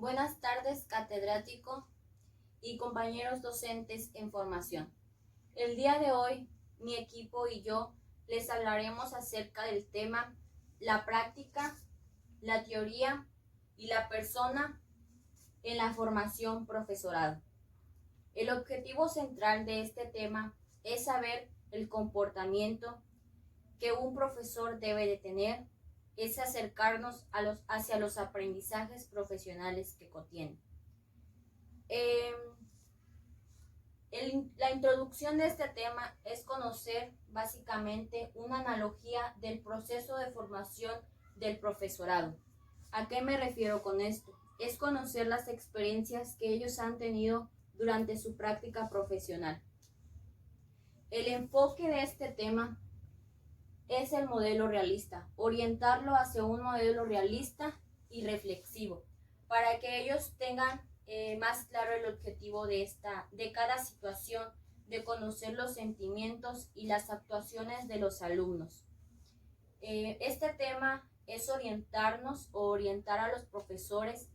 Buenas tardes, catedrático y compañeros docentes en formación. El día de hoy, mi equipo y yo les hablaremos acerca del tema la práctica, la teoría y la persona en la formación profesorado. El objetivo central de este tema es saber el comportamiento que un profesor debe de tener, es acercarnos hacia los aprendizajes profesionales que contiene. La introducción de este tema es conocer básicamente una analogía del proceso de formación del profesorado. ¿A qué me refiero con esto? Es conocer las experiencias que ellos han tenido durante su práctica profesional. El enfoque de este tema es el modelo realista, orientarlo hacia un modelo realista y reflexivo, para que ellos tengan más claro el objetivo de cada situación, de conocer los sentimientos y las actuaciones de los alumnos. Este tema es orientarnos o orientar a los profesores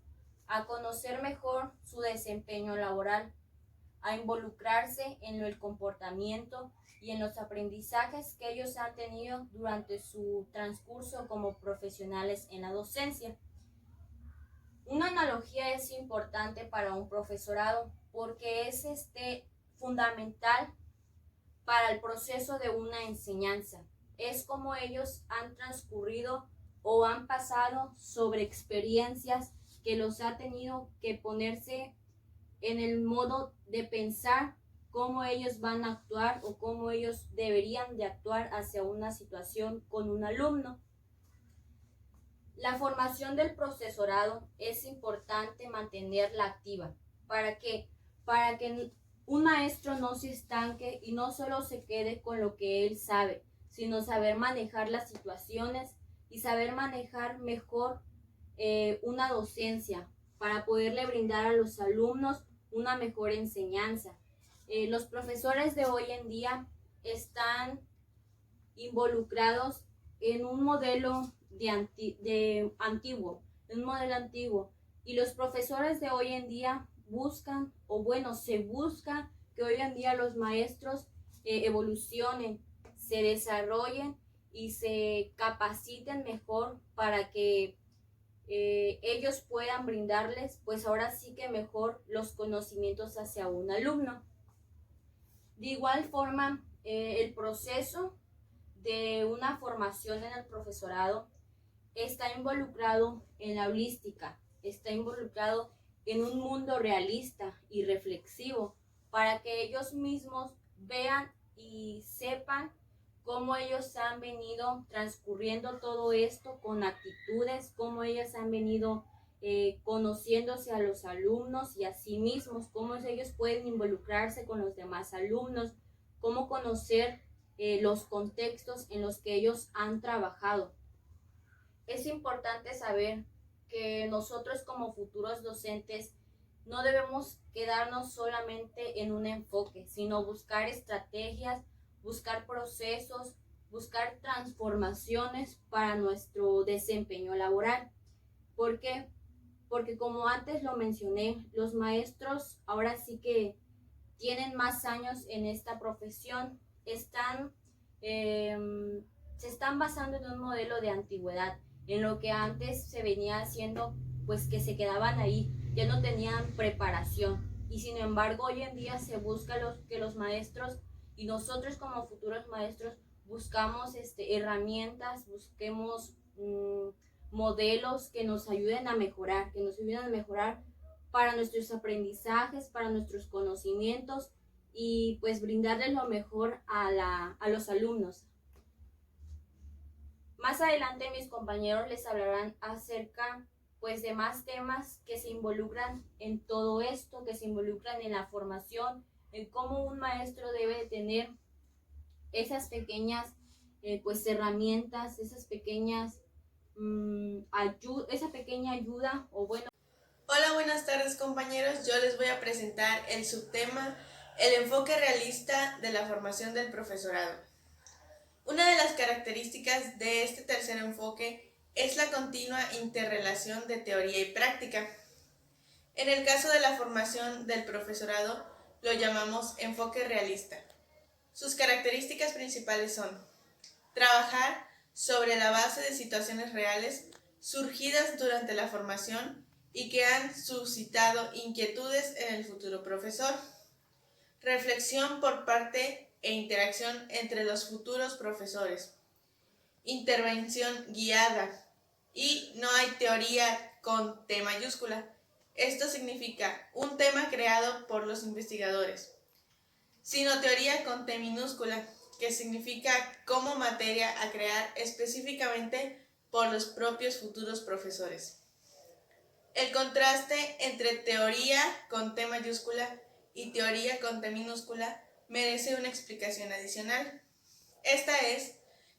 a conocer mejor su desempeño laboral, a involucrarse en el comportamiento y en los aprendizajes que ellos han tenido durante su transcurso como profesionales en la docencia. Una analogía es importante para un profesorado porque es fundamental para el proceso de una enseñanza. Es como ellos han transcurrido o han pasado sobre experiencias que los ha tenido que ponerse en el modo de pensar cómo ellos van a actuar o cómo ellos deberían de actuar hacia una situación con un alumno. La formación del profesorado es importante mantenerla activa. ¿Para qué? Para que un maestro no se estanque y no solo se quede con lo que él sabe, sino saber manejar las situaciones y saber manejar mejor una docencia para poderle brindar a los alumnos una mejor enseñanza. Los profesores de hoy en día están involucrados en un modelo antiguo, y los profesores de hoy en día se busca que hoy en día los maestros evolucionen, se desarrollen y se capaciten mejor para que ellos puedan brindarles, pues ahora sí que mejor los conocimientos hacia un alumno. De igual forma, el proceso de una formación en el profesorado está involucrado en la holística, está involucrado en un mundo realista y reflexivo para que ellos mismos vean y sepan cómo ellos han venido transcurriendo todo esto con actitudes, cómo ellos han venido conociéndose a los alumnos y a sí mismos, cómo ellos pueden involucrarse con los demás alumnos, cómo conocer los contextos en los que ellos han trabajado. Es importante saber que nosotros como futuros docentes no debemos quedarnos solamente en un enfoque, sino buscar estrategias, buscar procesos, buscar transformaciones para nuestro desempeño laboral. ¿Por qué? Porque como antes lo mencioné, los maestros ahora sí que tienen más años en esta profesión, se están basando en un modelo de antigüedad, en lo que antes se venía haciendo, pues que se quedaban ahí, ya no tenían preparación. Y sin embargo, hoy en día se busca que los maestros y nosotros como futuros maestros buscamos herramientas, busquemos modelos que nos ayuden a mejorar, para nuestros aprendizajes, para nuestros conocimientos y pues brindarles lo mejor a los alumnos. Más adelante mis compañeros les hablarán acerca pues de más temas que se involucran en todo esto, que se involucran en la formación, en cómo un maestro debe tener esas pequeñas pues herramientas, esas pequeñas esa pequeña ayuda o bueno. Hola, buenas tardes compañeros. Yo les voy a presentar el subtema El enfoque realista de la formación del profesorado. Una de las características de este tercer enfoque es la continua interrelación de teoría y práctica. En el caso de la formación del profesorado, lo llamamos enfoque realista. Sus características principales son trabajar sobre la base de situaciones reales surgidas durante la formación y que han suscitado inquietudes en el futuro profesor. Reflexión por parte e interacción entre los futuros profesores. Intervención guiada. Y no hay teoría con T mayúscula. Esto significa un tema creado por los investigadores, sino teoría con T minúscula, que significa como materia a crear específicamente por los propios futuros profesores. El contraste entre teoría con T mayúscula y teoría con T minúscula merece una explicación adicional. Esta es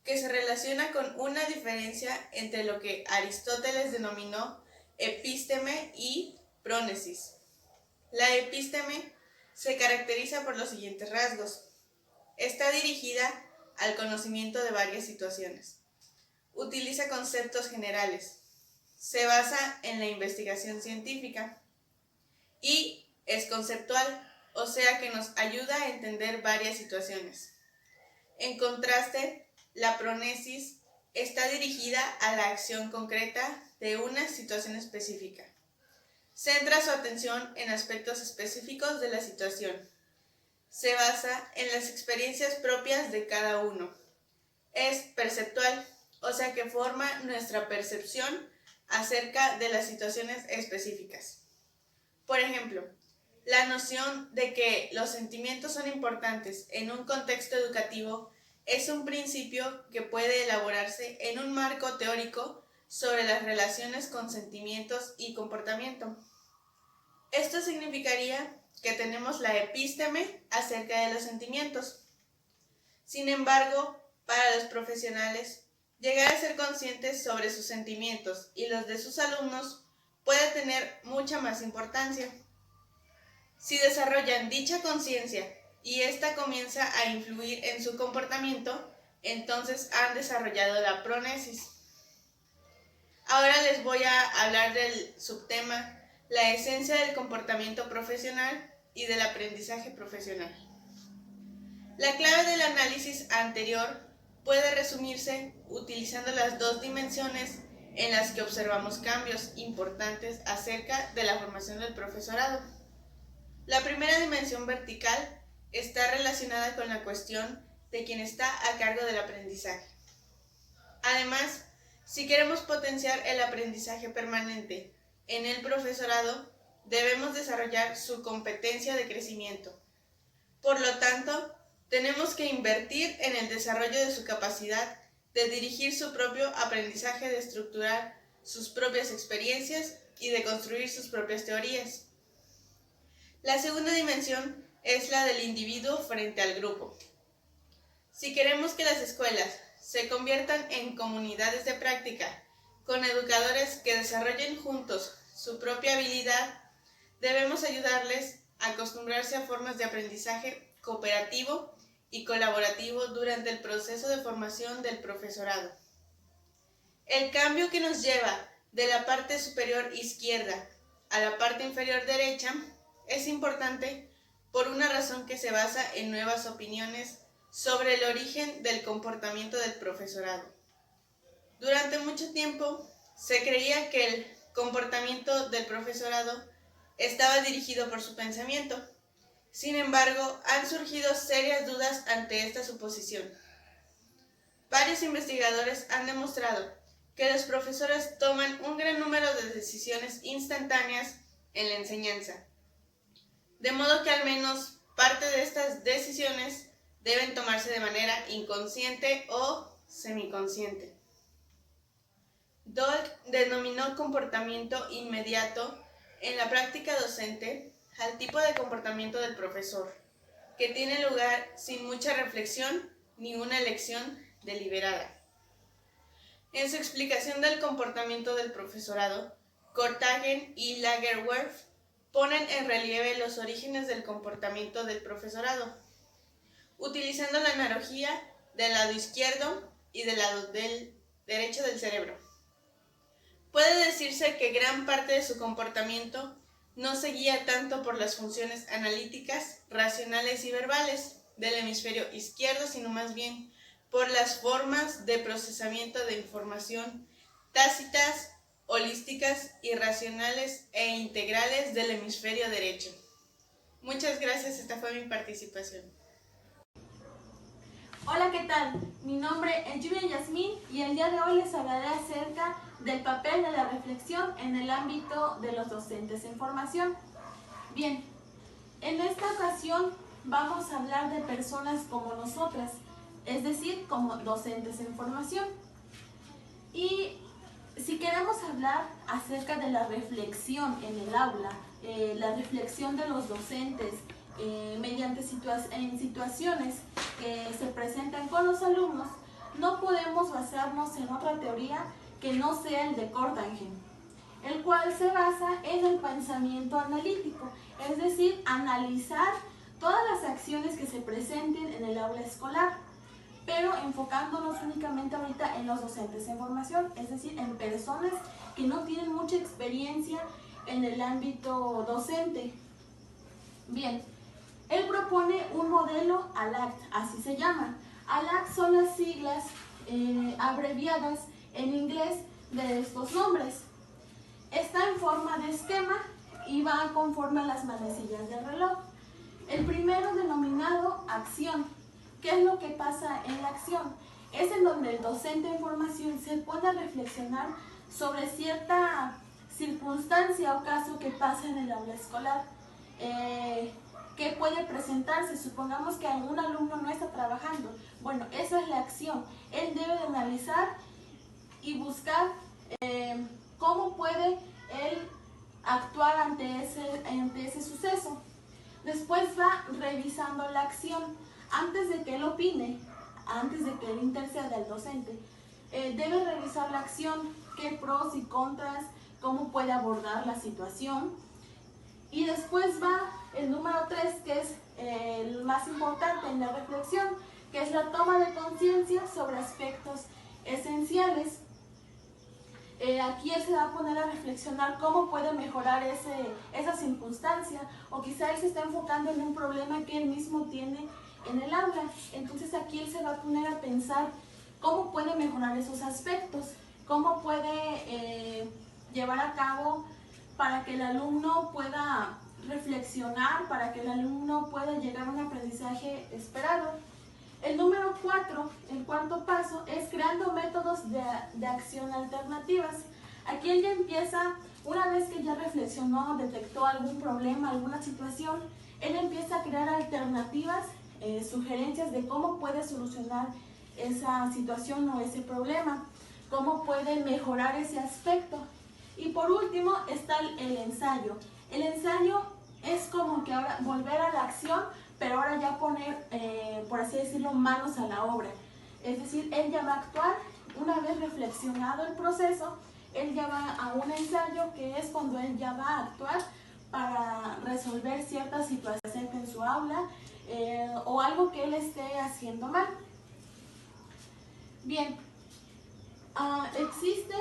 que se relaciona con una diferencia entre lo que Aristóteles denominó epísteme y prónesis. La epísteme se caracteriza por los siguientes rasgos. Está dirigida al conocimiento de varias situaciones. Utiliza conceptos generales. Se basa en la investigación científica. Y es conceptual, o sea que nos ayuda a entender varias situaciones. En contraste, la prónesis está dirigida a la acción concreta de una situación específica. Centra su atención en aspectos específicos de la situación. Se basa en las experiencias propias de cada uno. Es perceptual, o sea que forma nuestra percepción acerca de las situaciones específicas. Por ejemplo, la noción de que los sentimientos son importantes en un contexto educativo es un principio que puede elaborarse en un marco teórico sobre las relaciones con sentimientos y comportamiento. Esto significaría que tenemos la epísteme acerca de los sentimientos. Sin embargo, para los profesionales, llegar a ser conscientes sobre sus sentimientos y los de sus alumnos puede tener mucha más importancia. Si desarrollan dicha conciencia y ésta comienza a influir en su comportamiento, entonces han desarrollado la prónesis. Ahora les voy a hablar del subtema la esencia del comportamiento profesional y del aprendizaje profesional. La clave del análisis anterior puede resumirse utilizando las dos dimensiones en las que observamos cambios importantes acerca de la formación del profesorado. La primera dimensión vertical está relacionada con la cuestión de quien está a cargo del aprendizaje. Además, si queremos potenciar el aprendizaje permanente en el profesorado, debemos desarrollar su competencia de crecimiento. Por lo tanto, tenemos que invertir en el desarrollo de su capacidad de dirigir su propio aprendizaje, de estructurar sus propias experiencias y de construir sus propias teorías. La segunda dimensión es la del individuo frente al grupo. Si queremos que las escuelas se conviertan en comunidades de práctica, con educadores que desarrollen juntos su propia habilidad, debemos ayudarles a acostumbrarse a formas de aprendizaje cooperativo y colaborativo durante el proceso de formación del profesorado. El cambio que nos lleva de la parte superior izquierda a la parte inferior derecha es importante por una razón que se basa en nuevas opiniones sobre el origen del comportamiento del profesorado. Durante mucho tiempo se creía que el comportamiento del profesorado estaba dirigido por su pensamiento. Sin embargo, han surgido serias dudas ante esta suposición. Varios investigadores han demostrado que los profesores toman un gran número de decisiones instantáneas en la enseñanza, de modo que al menos parte de estas decisiones deben tomarse de manera inconsciente o semiconsciente. Dole denominó comportamiento inmediato en la práctica docente al tipo de comportamiento del profesor, que tiene lugar sin mucha reflexión ni una elección deliberada. En su explicación del comportamiento del profesorado, Courtagen y Lagerwerf ponen en relieve los orígenes del comportamiento del profesorado, utilizando la analogía del lado izquierdo y del lado del derecho del cerebro. Puede decirse que gran parte de su comportamiento no se guía tanto por las funciones analíticas, racionales y verbales del hemisferio izquierdo, sino más bien por las formas de procesamiento de información tácitas, holísticas, irracionales e integrales del hemisferio derecho. Muchas gracias, esta fue mi participación. Hola, ¿qué tal? Mi nombre es Lluvia Yasmín y el día de hoy les hablaré acerca del papel de la reflexión en el ámbito de los docentes en formación. Bien, en esta ocasión vamos a hablar de personas como nosotras, es decir, como docentes en formación. Y si queremos hablar acerca de la reflexión en el aula, la reflexión de los docentes mediante situaciones que se presentan con los alumnos, no podemos basarnos en otra teoría que no sea el de Courthagen, el cual se basa en el pensamiento analítico, es decir, analizar todas las acciones que se presenten en el aula escolar, pero enfocándonos únicamente ahorita en los docentes en formación, es decir, en personas que no tienen mucha experiencia en el ámbito docente. Bien, él propone un modelo ALACT, así se llama. ALACT son las siglas abreviadas en inglés de estos nombres. Está en forma de esquema y va conforme a las manecillas del reloj. El primero, denominado acción. ¿Qué es lo que pasa en la acción? Es en donde el docente en formación se pone a reflexionar sobre cierta circunstancia o caso que pasa en el aula escolar. ¿Qué puede presentarse? Supongamos que algún alumno no está trabajando. Bueno, esa es la acción. Él debe de analizar y buscar cómo puede él actuar ante ese suceso. Después va revisando la acción. Antes de que él opine, antes de que él interceda al docente, debe revisar la acción, qué pros y contras, cómo puede abordar la situación. Y después va el número 3, que es el más importante en la reflexión, que es la toma de conciencia sobre aspectos esenciales. Aquí él se va a poner a reflexionar cómo puede mejorar esa circunstancia, o quizá él se está enfocando en un problema que él mismo tiene en el aula. Entonces aquí él se va a poner a pensar cómo puede mejorar esos aspectos, cómo puede llevar a cabo para que el alumno pueda reflexionar, para que el alumno pueda llegar a un aprendizaje esperado. El número 4, el cuarto paso, es creando métodos de acción alternativas. Aquí él ya empieza, una vez que ya reflexionó, detectó algún problema, alguna situación, él empieza a crear alternativas, sugerencias de cómo puede solucionar esa situación o ese problema, cómo puede mejorar ese aspecto. Y por último está el ensayo. El ensayo es como que ahora volver a la acción, pero ahora ya poner, por así decirlo, manos a la obra. Es decir, él ya va a actuar, una vez reflexionado el proceso, él ya va a un ensayo, que es cuando él ya va a actuar para resolver ciertas situaciones en su aula o algo que él esté haciendo mal. Bien, existe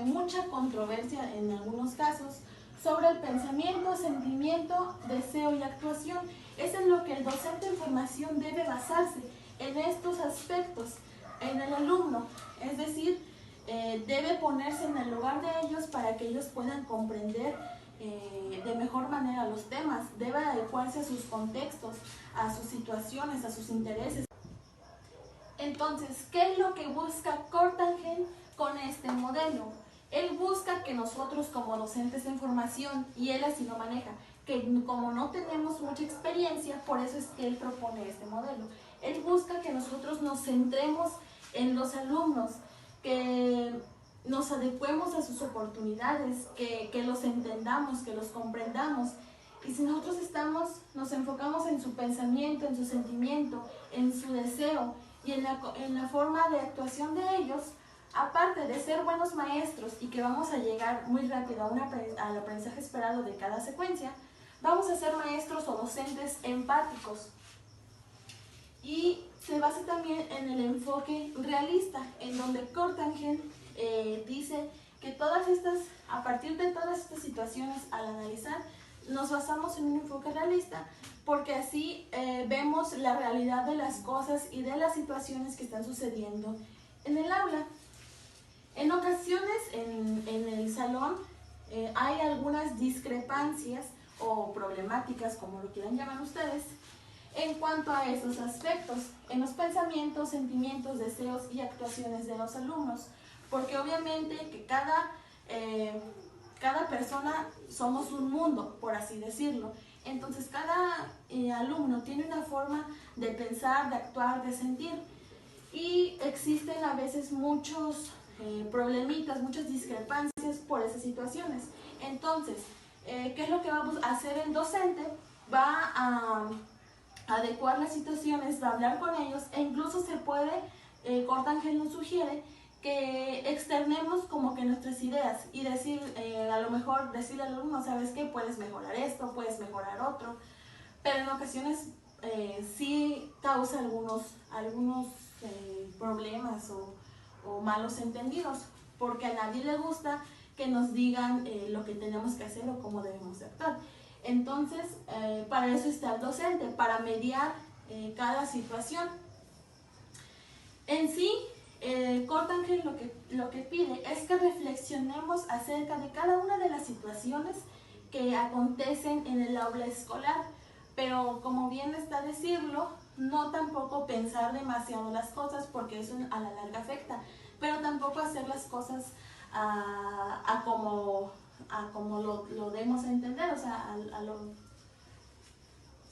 mucha controversia en algunos casos sobre el pensamiento, sentimiento, deseo y actuación. Es en lo que el docente en formación debe basarse, en estos aspectos, en el alumno. Es decir, debe ponerse en el lugar de ellos para que ellos puedan comprender de mejor manera los temas. Debe adecuarse a sus contextos, a sus situaciones, a sus intereses. Entonces, ¿qué es lo que busca Courthagen con este modelo? Él busca que nosotros como docentes en formación, y él así lo maneja, que como no tenemos mucha experiencia, por eso es que él propone este modelo. Él busca que nosotros nos centremos en los alumnos, que nos adecuemos a sus oportunidades, que los entendamos, que los comprendamos. Y si nosotros nos enfocamos en su pensamiento, en su sentimiento, en su deseo y en la forma de actuación de ellos, aparte de ser buenos maestros y que vamos a llegar muy rápido al aprendizaje esperado de cada secuencia, vamos a ser maestros o docentes empáticos. Y se basa también en el enfoque realista, en donde Courthagen dice que a partir de todas estas situaciones, al analizar, nos basamos en un enfoque realista, porque así vemos la realidad de las cosas y de las situaciones que están sucediendo en el aula. En ocasiones en el salón hay algunas discrepancias o problemáticas, como lo quieran llamar ustedes, en cuanto a esos aspectos, en los pensamientos, sentimientos, deseos y actuaciones de los alumnos, porque obviamente que cada persona somos un mundo, por así decirlo. Entonces cada alumno tiene una forma de pensar, de actuar, de sentir, y existen a veces muchos problemitas, muchas discrepancias por esas situaciones. Entonces, ¿qué es lo que vamos a hacer el docente? Va a adecuar las situaciones, va a hablar con ellos, e incluso se puede, Cortángel nos sugiere que externemos como que nuestras ideas y decir, a lo mejor decirle al alumno, ¿sabes qué? Puedes mejorar esto, puedes mejorar otro, pero en ocasiones sí causa algunos problemas o malos entendidos, porque a nadie le gusta que nos digan lo que tenemos que hacer o cómo debemos de actuar. Entonces, para eso está el docente, para mediar cada situación. En sí, Cortángel lo que pide es que reflexionemos acerca de cada una de las situaciones que acontecen en el aula escolar, pero como bien está decirlo, no tampoco pensar demasiado las cosas, porque eso a la larga afecta, pero tampoco hacer las cosas a como lo demos a entender, o sea,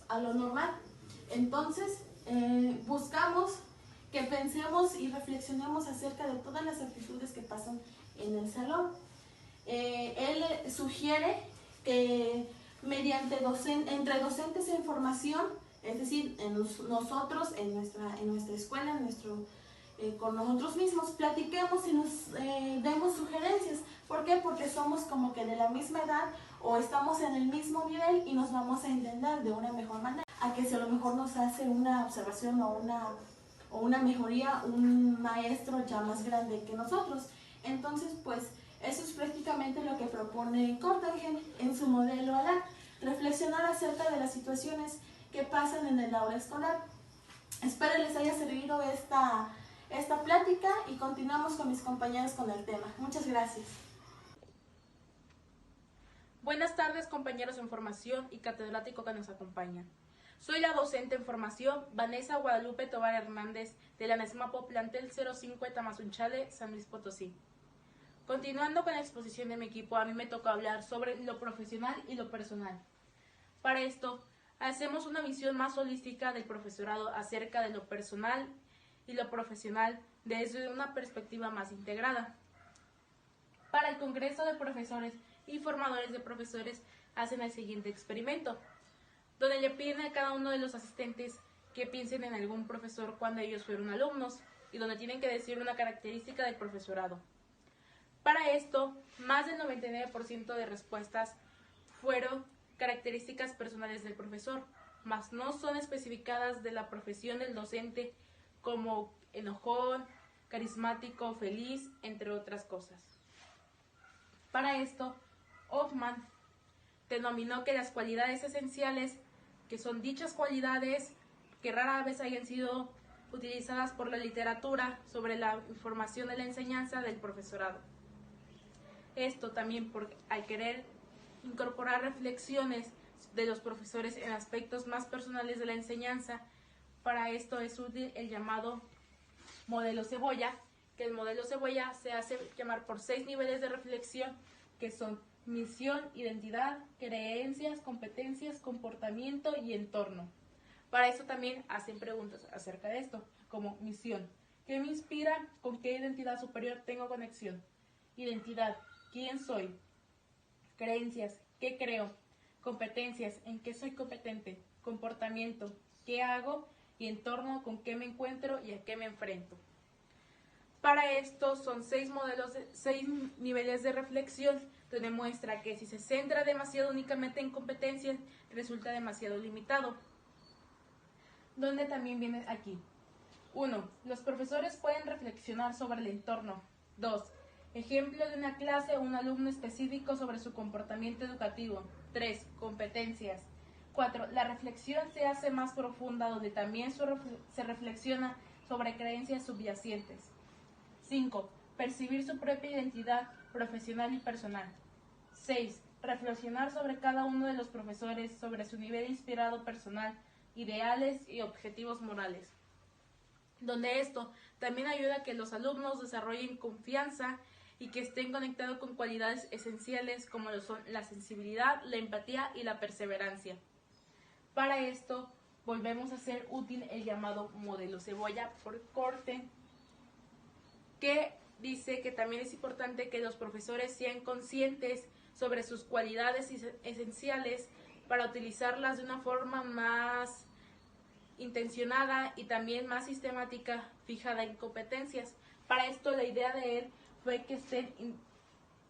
a lo normal. Entonces, buscamos que pensemos y reflexionemos acerca de todas las actitudes que pasan en el salón. Él sugiere que mediante entre docentes en formación, es decir, nosotros en nuestra escuela, con nosotros mismos, platiquemos y nos demos sugerencias. ¿Por qué? Porque somos como que de la misma edad o estamos en el mismo nivel y nos vamos a entender de una mejor manera, a que si a lo mejor nos hace una observación o una mejoría un maestro ya más grande que nosotros. Entonces, pues, eso es prácticamente lo que propone Cortángel en su modelo ALAC, reflexionar acerca de las situaciones que pasan en el aula escolar. Espero les haya servido esta plática y continuamos con mis compañeros con el tema. Muchas gracias. Buenas tardes, compañeros en formación y catedrático que nos acompañan. Soy la docente en formación Vanessa Guadalupe Tobar Hernández de la NESMAPO Plantel 05 de Tamazunchale, San Luis Potosí. Continuando con la exposición de mi equipo, a mí me toca hablar sobre lo profesional y lo personal. Para esto, hacemos una visión más holística del profesorado acerca de lo personal y lo profesional desde una perspectiva más integrada. Para el Congreso de Profesores y Formadores de Profesores hacen el siguiente experimento, donde le piden a cada uno de los asistentes que piensen en algún profesor cuando ellos fueron alumnos y donde tienen que decir una característica del profesorado. Para esto, más del 99% de respuestas fueron características personales del profesor, mas no son especificadas de la profesión del docente como enojón, carismático, feliz, entre otras cosas. Para esto, Hoffman denominó que las cualidades esenciales, que son dichas cualidades que rara vez hayan sido utilizadas por la literatura sobre la información de la enseñanza del profesorado. Esto también al querer incorporar reflexiones de los profesores en aspectos más personales de la enseñanza, para esto es útil el llamado modelo cebolla, que el modelo cebolla se hace llamar por 6 niveles de reflexión, que son misión, identidad, creencias, competencias, comportamiento y entorno. Para eso también hacen preguntas acerca de esto, como misión, ¿qué me inspira? ¿Con qué identidad superior tengo conexión? Identidad, ¿quién soy? Creencias, ¿qué creo? Competencias, ¿en qué soy competente? Comportamiento, ¿qué hago? Y entorno, ¿con qué me encuentro y a qué me enfrento? Para esto son 6 niveles de reflexión, donde muestra que si se centra demasiado únicamente en competencias, resulta demasiado limitado. Donde también viene aquí. 1. Los profesores pueden reflexionar sobre el entorno. 2. Ejemplo de una clase o un alumno específico sobre su comportamiento educativo. 3. Competencias. 4. La reflexión se hace más profunda, donde también se reflexiona sobre creencias subyacentes. 5. Percibir su propia identidad profesional y personal. 6. Reflexionar sobre cada uno de los profesores, sobre su nivel inspirado personal, ideales y objetivos morales. Donde esto también ayuda a que los alumnos desarrollen confianza y que estén conectados con cualidades esenciales como lo son la sensibilidad, la empatía y la perseverancia. Para esto, volvemos a hacer útil el llamado modelo cebolla por corte, que dice que también es importante que los profesores sean conscientes sobre sus cualidades esenciales para utilizarlas de una forma más intencionada y también más sistemática, fijada en competencias. Para esto la idea de él fue que estén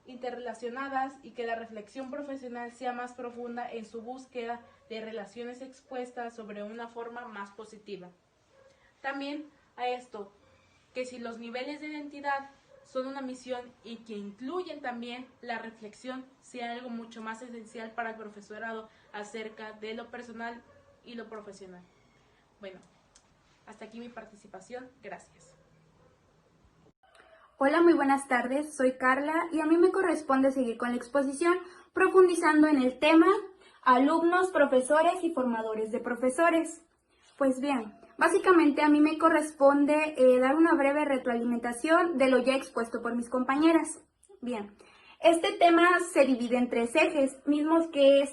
interrelacionadas y que la reflexión profesional sea más profunda en su búsqueda de relaciones expuestas sobre una forma más positiva. También a esto, que si los niveles de identidad son una misión y que incluyen también la reflexión, sea algo mucho más esencial para el profesorado acerca de lo personal y lo profesional. Bueno, hasta aquí mi participación. Gracias. Hola, muy buenas tardes. Soy Carla y a mí me corresponde seguir con la exposición profundizando en el tema alumnos, profesores y formadores de profesores. Pues bien, básicamente a mí me corresponde dar una breve retroalimentación de lo ya expuesto por mis compañeras. Bien, este tema se divide en 3 ejes, mismos que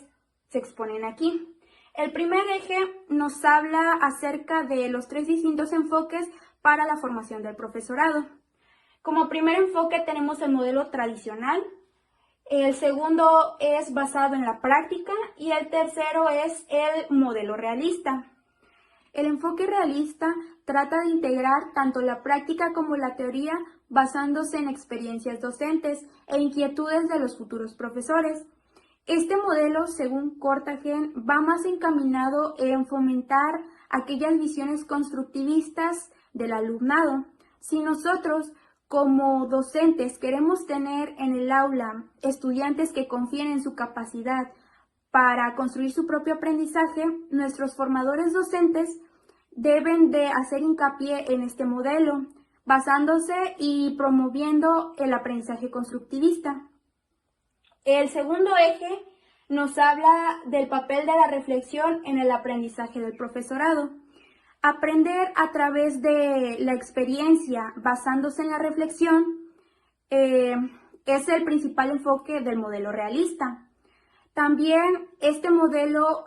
se exponen aquí. El primer eje nos habla acerca de los 3 distintos enfoques para la formación del profesorado. Como primer enfoque tenemos el modelo tradicional, el segundo es basado en la práctica y el tercero es el modelo realista. El enfoque realista trata de integrar tanto la práctica como la teoría basándose en experiencias docentes e inquietudes de los futuros profesores. Este modelo, según Cortagen, va más encaminado en fomentar aquellas visiones constructivistas del alumnado. Si nosotros, como docentes, queremos tener en el aula estudiantes que confíen en su capacidad para construir su propio aprendizaje, nuestros formadores docentes deben de hacer hincapié en este modelo, basándose y promoviendo el aprendizaje constructivista. El segundo eje nos habla del papel de la reflexión en el aprendizaje del profesorado. Aprender a través de la experiencia basándose en la reflexión es el principal enfoque del modelo realista. También este modelo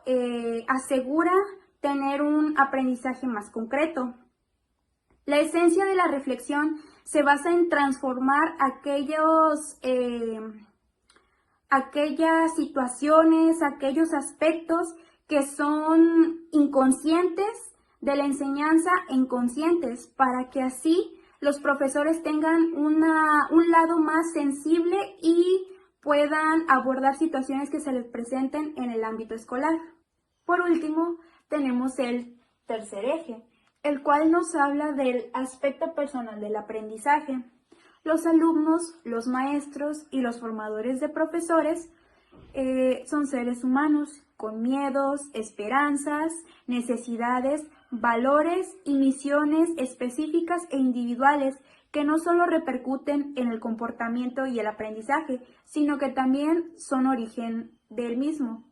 asegura tener un aprendizaje más concreto. La esencia de la reflexión se basa en transformar aquellas situaciones, aquellos aspectos que son inconscientes de la enseñanza en conscientes, para que así los profesores tengan un lado más sensible y puedan abordar situaciones que se les presenten en el ámbito escolar. Por último, tenemos el tercer eje, el cual nos habla del aspecto personal del aprendizaje. Los alumnos, los maestros y los formadores de profesores son seres humanos con miedos, esperanzas, necesidades, valores y misiones específicas e individuales que no solo repercuten en el comportamiento y el aprendizaje, sino que también son origen del mismo.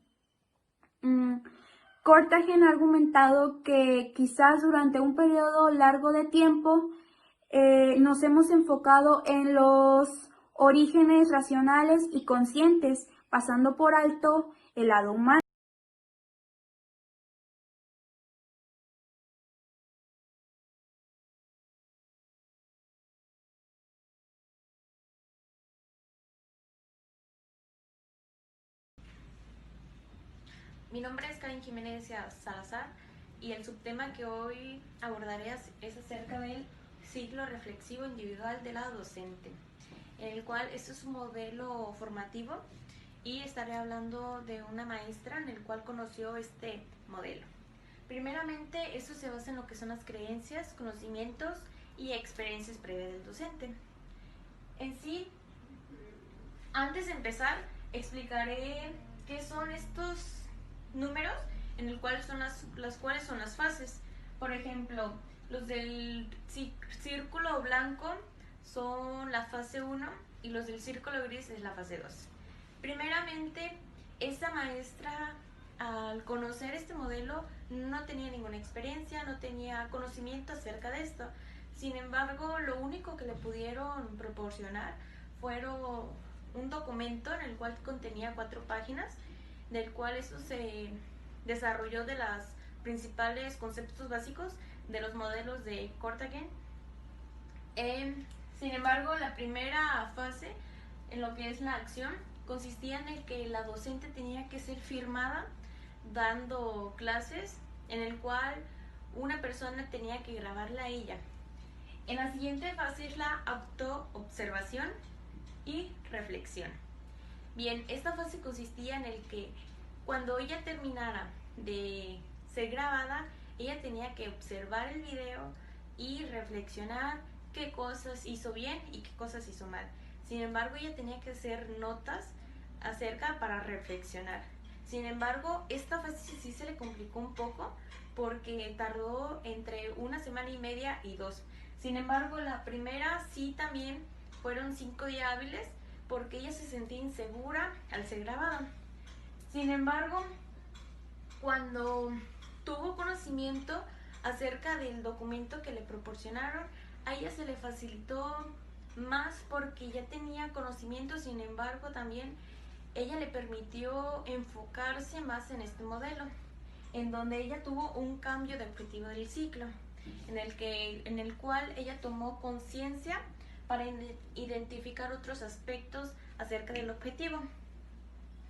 Cortagen ha argumentado que quizás durante un periodo largo de tiempo nos hemos enfocado en los orígenes racionales y conscientes, pasando por alto el lado humano. Mi nombre es Karen Jiménez Salazar y el subtema que hoy abordaré es acerca del ciclo reflexivo individual de la docente, en el cual este es un modelo formativo y estaré hablando de una maestra en el cual conoció este modelo. Primeramente, esto se basa en lo que son las creencias, conocimientos y experiencias previas del docente. En sí, antes de empezar, explicaré qué son estos números, en el cual son las cuales son las fases. Por ejemplo, los del círculo blanco son la fase 1 y los del círculo gris es la fase 2. Primeramente, esta maestra, al conocer este modelo, no tenía ninguna experiencia, no tenía conocimiento acerca de esto. Sin embargo, lo único que le pudieron proporcionar fueron un documento en el cual contenía 4 páginas, del cual eso se desarrolló de los principales conceptos básicos de los modelos de Courtauld. Sin embargo, la primera fase, en lo que es la acción, consistía en el que la docente tenía que ser firmada dando clases, en el cual una persona tenía que grabarla a ella. En la siguiente fase es la autoobservación y reflexión. Bien, esta fase consistía en el que cuando ella terminara de ser grabada, ella tenía que observar el video y reflexionar qué cosas hizo bien y qué cosas hizo mal. Sin embargo, ella tenía que hacer notas acerca para reflexionar. Sin embargo, esta fase sí se le complicó un poco porque tardó entre 1 semana y media y 2. Sin embargo, la primera sí también fueron 5 días hábiles porque ella se sentía insegura al ser grabada. Sin embargo, cuando tuvo conocimiento acerca del documento que le proporcionaron, a ella se le facilitó más porque ya tenía conocimiento. Sin embargo, también ella le permitió enfocarse más en este modelo, en donde ella tuvo un cambio de objetivo del ciclo, en el cual ella tomó conciencia para identificar otros aspectos acerca del objetivo.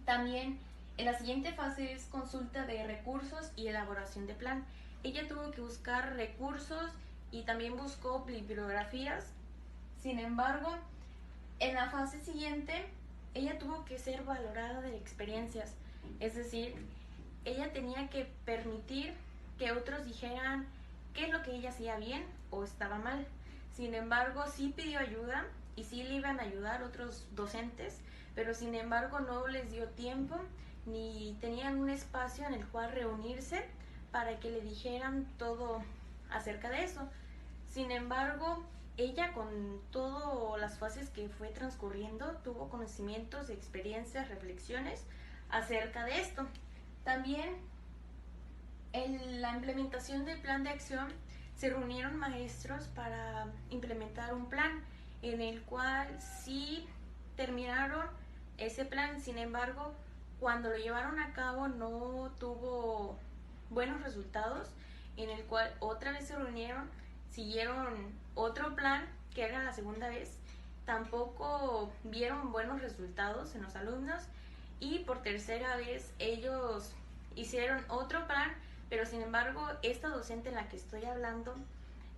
También en la siguiente fase es consulta de recursos y elaboración de plan. Ella tuvo que buscar recursos y también buscó bibliografías. Sin embargo, en la fase siguiente, ella tuvo que ser valorada de experiencias. Es decir, ella tenía que permitir que otros dijeran qué es lo que ella hacía bien o estaba mal. Sin embargo, sí pidió ayuda y sí le iban a ayudar otros docentes, pero sin embargo no les dio tiempo ni tenían un espacio en el cual reunirse para que le dijeran todo acerca de eso. Sin embargo, ella con todas las fases que fue transcurriendo tuvo conocimientos, experiencias, reflexiones acerca de esto. También en la implementación del plan de acción se reunieron maestros para implementar un plan en el cual sí terminaron ese plan. Sin embargo, cuando lo llevaron a cabo no tuvo buenos resultados, en el cual otra vez se reunieron, siguieron otro plan, que era la segunda vez, tampoco vieron buenos resultados en los alumnos, y por tercera vez ellos hicieron otro plan, pero sin embargo esta docente en la que estoy hablando,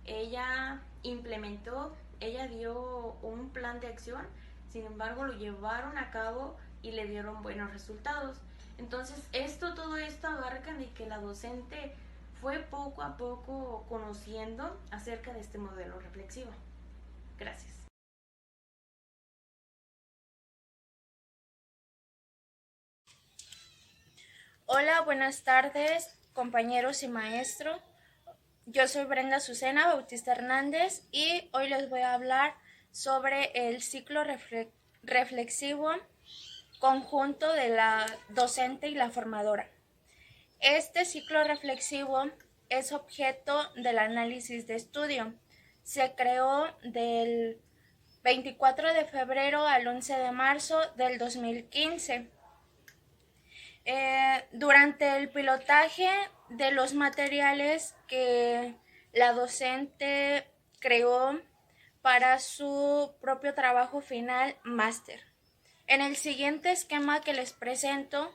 ella implementó, ella dio un plan de acción, sin embargo lo llevaron a cabo y le dieron buenos resultados. Entonces todo esto abarca de que la docente fue poco a poco conociendo acerca de este modelo reflexivo. Gracias. Hola, buenas tardes, compañeros y maestro. Yo soy Brenda Azucena Bautista Hernández y hoy les voy a hablar sobre el ciclo reflexivo conjunto de la docente y la formadora. Este ciclo reflexivo es objeto del análisis de estudio. Se creó del 24 de febrero al 11 de marzo del 2015. Durante el pilotaje de los materiales que la docente creó para su propio trabajo final máster. En el siguiente esquema que les presento,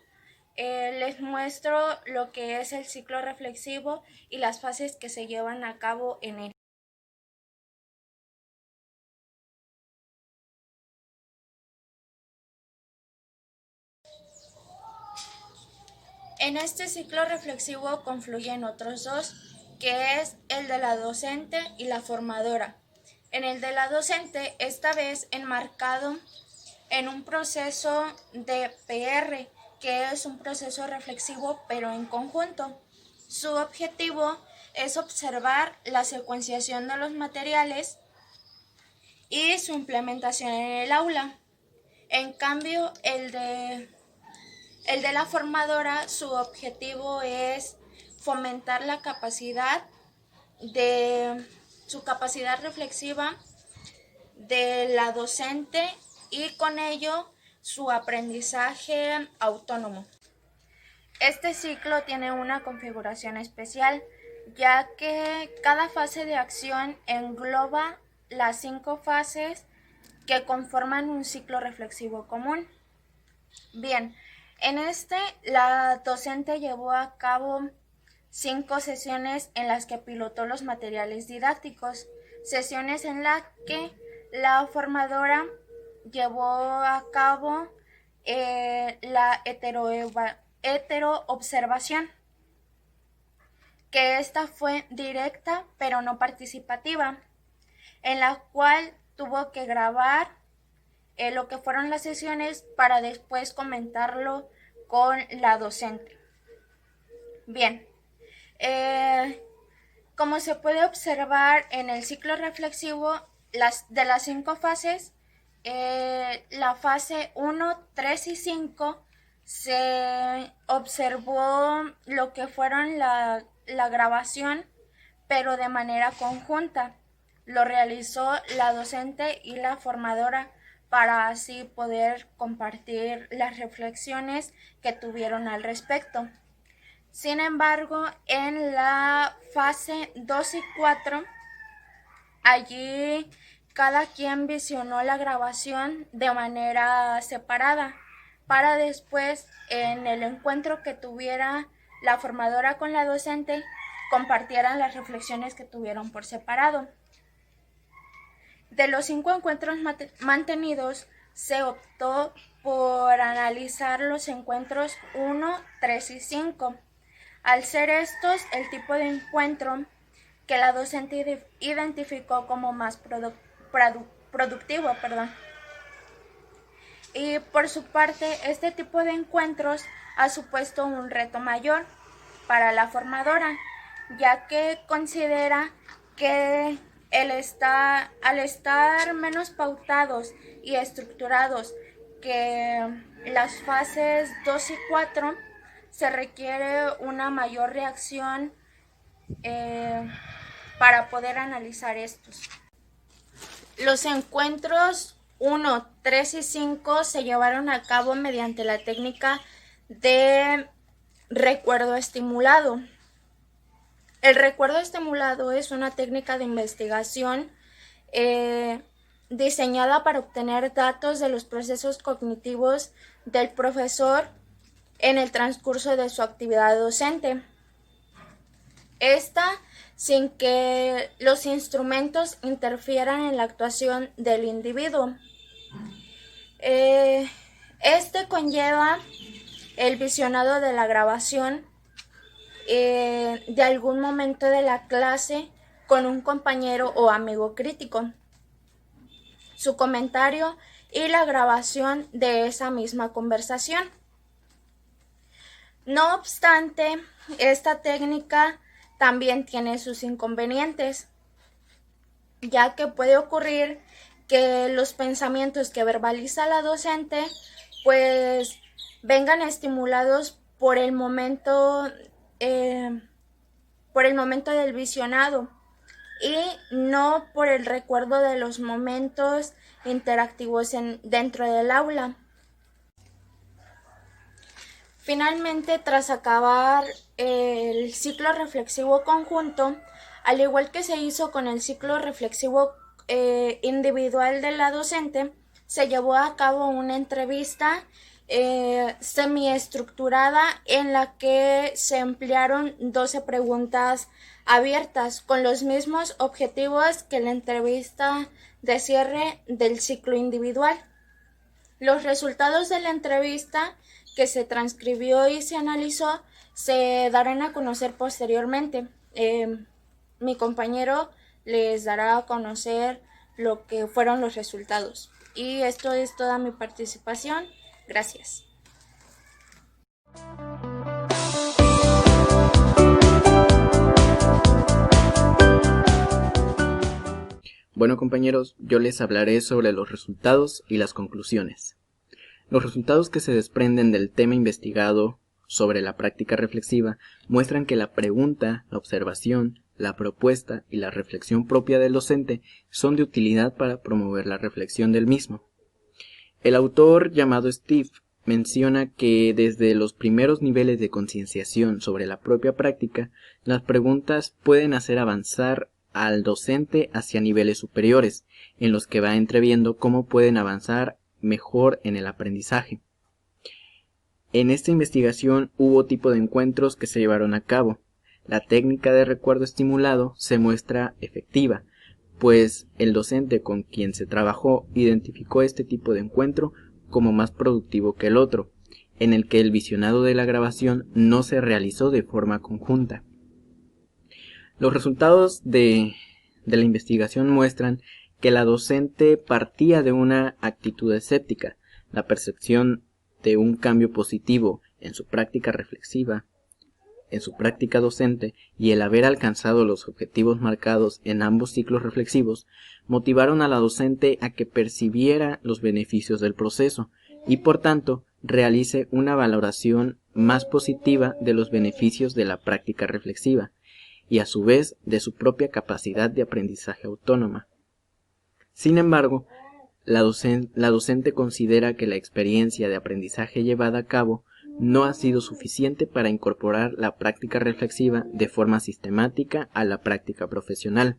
les muestro lo que es el ciclo reflexivo y las fases que se llevan a cabo en él. En este ciclo reflexivo confluyen otros dos, que es el de la docente y la formadora. En el de la docente, esta vez enmarcado en un proceso de PR, que es un proceso reflexivo pero en conjunto. Su objetivo es observar la secuenciación de los materiales y su implementación en el aula. En cambio, el de la formadora, su objetivo es fomentar la capacidad su capacidad reflexiva de la docente y con ello su aprendizaje autónomo. Este ciclo tiene una configuración especial, ya que cada fase de acción engloba las 5 fases que conforman un ciclo reflexivo común. Bien, en la docente llevó a cabo 5 sesiones en las que pilotó los materiales didácticos, sesiones en las que la formadora llevó a cabo la heteroobservación, que esta fue directa pero no participativa, en la cual tuvo que grabar lo que fueron las sesiones para después comentarlo con la docente. Bien, como se puede observar en el ciclo reflexivo de las 5 fases, la fase 1, 3 y 5 se observó lo que fueron la grabación, pero de manera conjunta. Lo realizó la docente y la formadora para así poder compartir las reflexiones que tuvieron al respecto. Sin embargo, en la fase 2 y 4, allí cada quien visionó la grabación de manera separada, para después, en el encuentro que tuviera la formadora con la docente, compartieran las reflexiones que tuvieron por separado. De los 5 encuentros mantenidos, se optó por analizar los encuentros 1, 3 y 5. Al ser estos el tipo de encuentro que la docente identificó como más productivo. Y por su parte, este tipo de encuentros ha supuesto un reto mayor para la formadora, ya que considera que al estar menos pautados y estructurados que las fases 2 y 4, se requiere una mayor reacción para poder analizar estos. Los encuentros 1, 3 y 5 se llevaron a cabo mediante la técnica de recuerdo estimulado. El recuerdo estimulado es una técnica de investigación diseñada para obtener datos de los procesos cognitivos del profesor en el transcurso de su actividad docente. Esta sin que los instrumentos interfieran en la actuación del individuo. Este conlleva el visionado de la grabación de algún momento de la clase con un compañero o amigo crítico, su comentario y la grabación de esa misma conversación. No obstante, esta técnica también tiene sus inconvenientes, ya que puede ocurrir que los pensamientos que verbaliza la docente pues vengan estimulados por el momento del visionado y no por el recuerdo de los momentos interactivos dentro del aula. Finalmente, tras acabar el ciclo reflexivo conjunto, al igual que se hizo con el ciclo reflexivo individual de la docente, se llevó a cabo una entrevista semiestructurada en la que se emplearon 12 preguntas abiertas con los mismos objetivos que la entrevista de cierre del ciclo individual. Los resultados de la entrevista, que se transcribió y se analizó, se darán a conocer posteriormente. Mi compañero les dará a conocer lo que fueron los resultados. Y esto es toda mi participación. Gracias. Bueno, compañeros, yo les hablaré sobre los resultados y las conclusiones. Los resultados que se desprenden del tema investigado sobre la práctica reflexiva muestran que la pregunta, la observación, la propuesta y la reflexión propia del docente son de utilidad para promover la reflexión del mismo. El autor llamado Steve menciona que desde los primeros niveles de concienciación sobre la propia práctica, las preguntas pueden hacer avanzar al docente hacia niveles superiores, en los que va entreviendo cómo pueden avanzar mejor en el aprendizaje. En esta investigación hubo tipo de encuentros que se llevaron a cabo. La técnica de recuerdo estimulado se muestra efectiva, pues el docente con quien se trabajó identificó este tipo de encuentro como más productivo que el otro, en el que el visionado de la grabación no se realizó de forma conjunta. Los resultados de la investigación muestran que la docente partía de una actitud escéptica. La percepción de un cambio positivo en su práctica reflexiva, en su práctica docente, y el haber alcanzado los objetivos marcados en ambos ciclos reflexivos, motivaron a la docente a que percibiera los beneficios del proceso y, por tanto, realice una valoración más positiva de los beneficios de la práctica reflexiva y, a su vez, de su propia capacidad de aprendizaje autónoma. Sin embargo, la docente considera que la experiencia de aprendizaje llevada a cabo no ha sido suficiente para incorporar la práctica reflexiva de forma sistemática a la práctica profesional.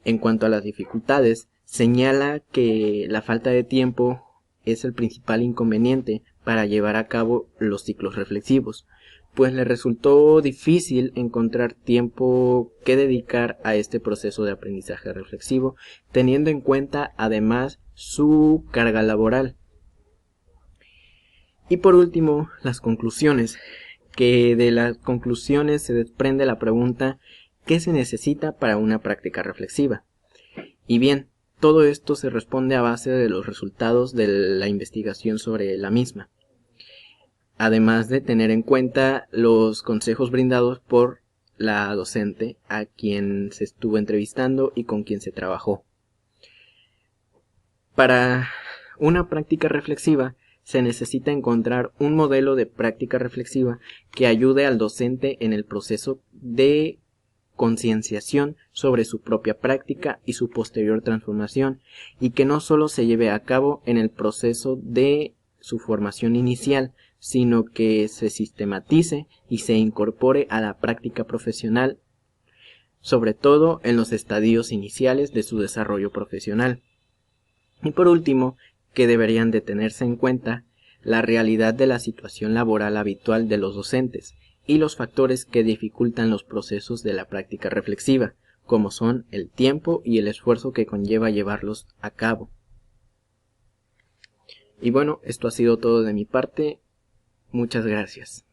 En cuanto a las dificultades, señala que la falta de tiempo es el principal inconveniente para llevar a cabo los ciclos reflexivos, pues le resultó difícil encontrar tiempo que dedicar a este proceso de aprendizaje reflexivo, teniendo en cuenta además su carga laboral. Y por último, las conclusiones, que de las conclusiones se desprende la pregunta ¿qué se necesita para una práctica reflexiva? Y bien, todo esto se responde a base de los resultados de la investigación sobre la misma, además de tener en cuenta los consejos brindados por la docente a quien se estuvo entrevistando y con quien se trabajó. Para una práctica reflexiva se necesita encontrar un modelo de práctica reflexiva que ayude al docente en el proceso de concienciación sobre su propia práctica y su posterior transformación, y que no solo se lleve a cabo en el proceso de su formación inicial, sino que se sistematice y se incorpore a la práctica profesional, sobre todo en los estadios iniciales de su desarrollo profesional. Y por último, que deberían de tenerse en cuenta la realidad de la situación laboral habitual de los docentes y los factores que dificultan los procesos de la práctica reflexiva, como son el tiempo y el esfuerzo que conlleva llevarlos a cabo. Y bueno, esto ha sido todo de mi parte. Muchas gracias.